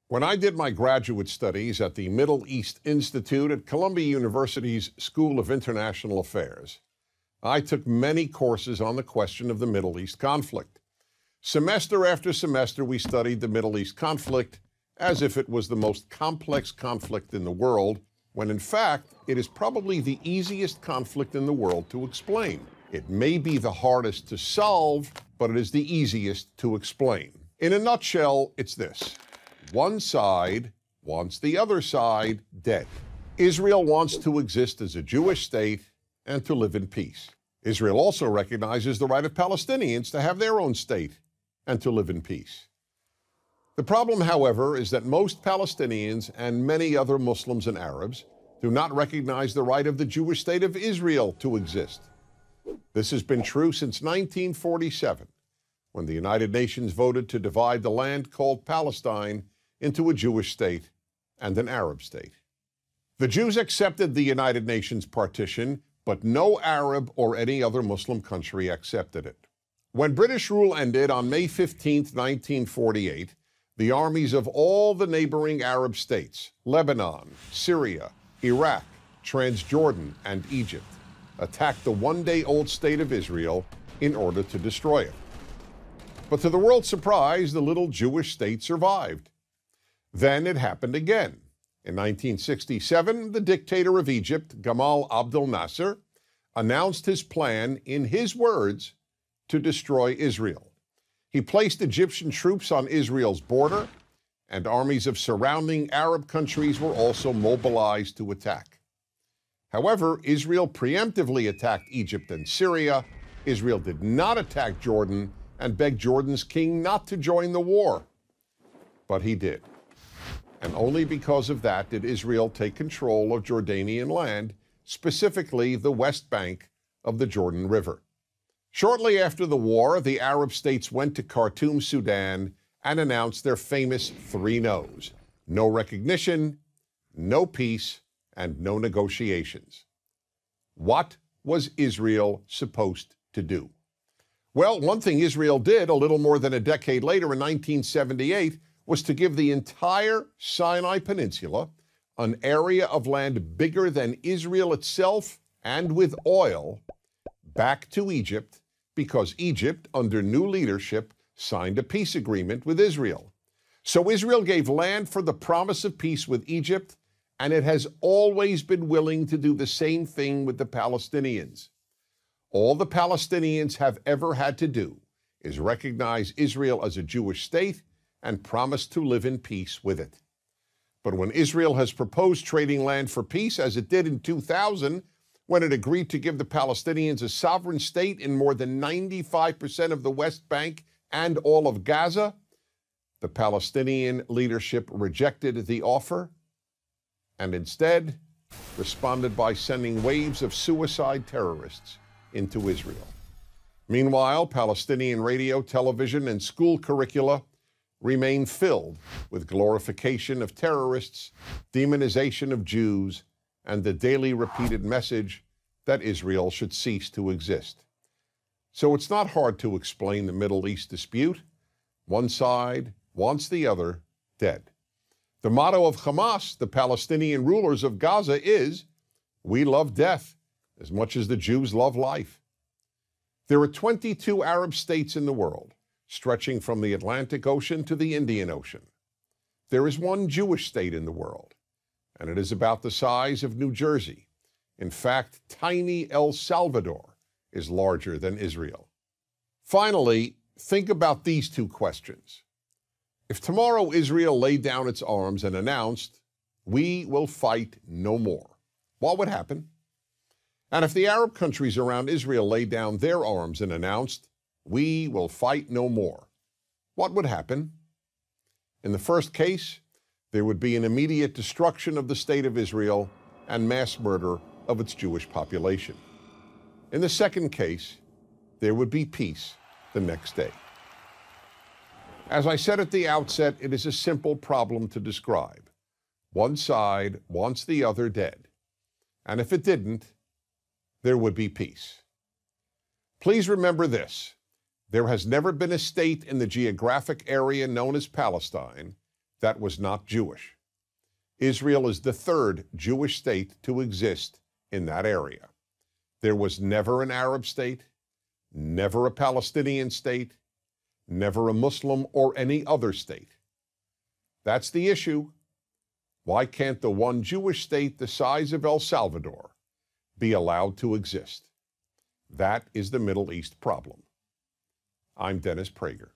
When I did my graduate studies at the Middle East Institute at Columbia University's School of International Affairs, I took many courses on the question of the Middle East conflict. Semester after semester, we studied the Middle East conflict as if it was the most complex conflict in the world, when in fact, it is probably the easiest conflict in the world to explain. It may be the hardest to solve, but it is the easiest to explain. In a nutshell, it's this. One side wants the other side dead. Israel wants to exist as a Jewish state and to live in peace. Israel also recognizes the right of Palestinians to have their own state and to live in peace. The problem, however, is that most Palestinians and many other Muslims and Arabs do not recognize the right of the Jewish state of Israel to exist. This has been true since 1947, when the United Nations voted to divide the land called Palestine into a Jewish state and an Arab state. The Jews accepted the United Nations partition, but no Arab or any other Muslim country accepted it. When British rule ended on May 15, 1948, the armies of all the neighboring Arab states, Lebanon, Syria, Iraq, Transjordan, and Egypt, attacked the one-day-old state of Israel in order to destroy it. But to the world's surprise, the little Jewish state survived. Then it happened again. In 1967, the dictator of Egypt, Gamal Abdel Nasser, announced his plan, in his words, to destroy Israel. He placed Egyptian troops on Israel's border, and armies of surrounding Arab countries were also mobilized to attack. However, Israel preemptively attacked Egypt and Syria. Israel did not attack Jordan and begged Jordan's king not to join the war. But he did. And only because of that did Israel take control of Jordanian land, specifically the West Bank of the Jordan River. Shortly after the war, the Arab states went to Khartoum, Sudan, and announced their famous three no's: no recognition, no peace, and no negotiations. What was Israel supposed to do? Well, one thing Israel did a little more than a decade later in 1978 was to give the entire Sinai Peninsula, an area of land bigger than Israel itself and with oil, back to Egypt, because Egypt, under new leadership, signed a peace agreement with Israel. So Israel gave land for the promise of peace with Egypt, and it has always been willing to do the same thing with the Palestinians. All the Palestinians have ever had to do is recognize Israel as a Jewish state and promise to live in peace with it. But when Israel has proposed trading land for peace, as it did in 2000, when it agreed to give the Palestinians a sovereign state in more than 95% of the West Bank and all of Gaza, the Palestinian leadership rejected the offer and instead responded by sending waves of suicide terrorists into Israel. Meanwhile, Palestinian radio, television, and school curricula remain filled with glorification of terrorists, demonization of Jews, and the daily repeated message that Israel should cease to exist. So it's not hard to explain the Middle East dispute. One side wants the other dead. The motto of Hamas, the Palestinian rulers of Gaza, is, "We love death as much as the Jews love life." There are 22 Arab states in the world, stretching from the Atlantic Ocean to the Indian Ocean. There is one Jewish state in the world, and it is about the size of New Jersey. In fact, tiny El Salvador is larger than Israel. Finally, think about these two questions. If tomorrow Israel laid down its arms and announced, "We will fight no more," what would happen? And if the Arab countries around Israel laid down their arms and announced, "We will fight no more," what would happen? In the first case, there would be an immediate destruction of the state of Israel and mass murder of its Jewish population. In the second case, there would be peace the next day. As I said at the outset, it is a simple problem to describe. One side wants the other dead. And if it didn't, there would be peace. Please remember this. There has never been a state in the geographic area known as Palestine that was not Jewish. Israel is the third Jewish state to exist in that area. There was never an Arab state, never a Palestinian state, never a Muslim or any other state. That's the issue. Why can't the one Jewish state the size of El Salvador be allowed to exist? That is the Middle East problem. I'm Dennis Prager.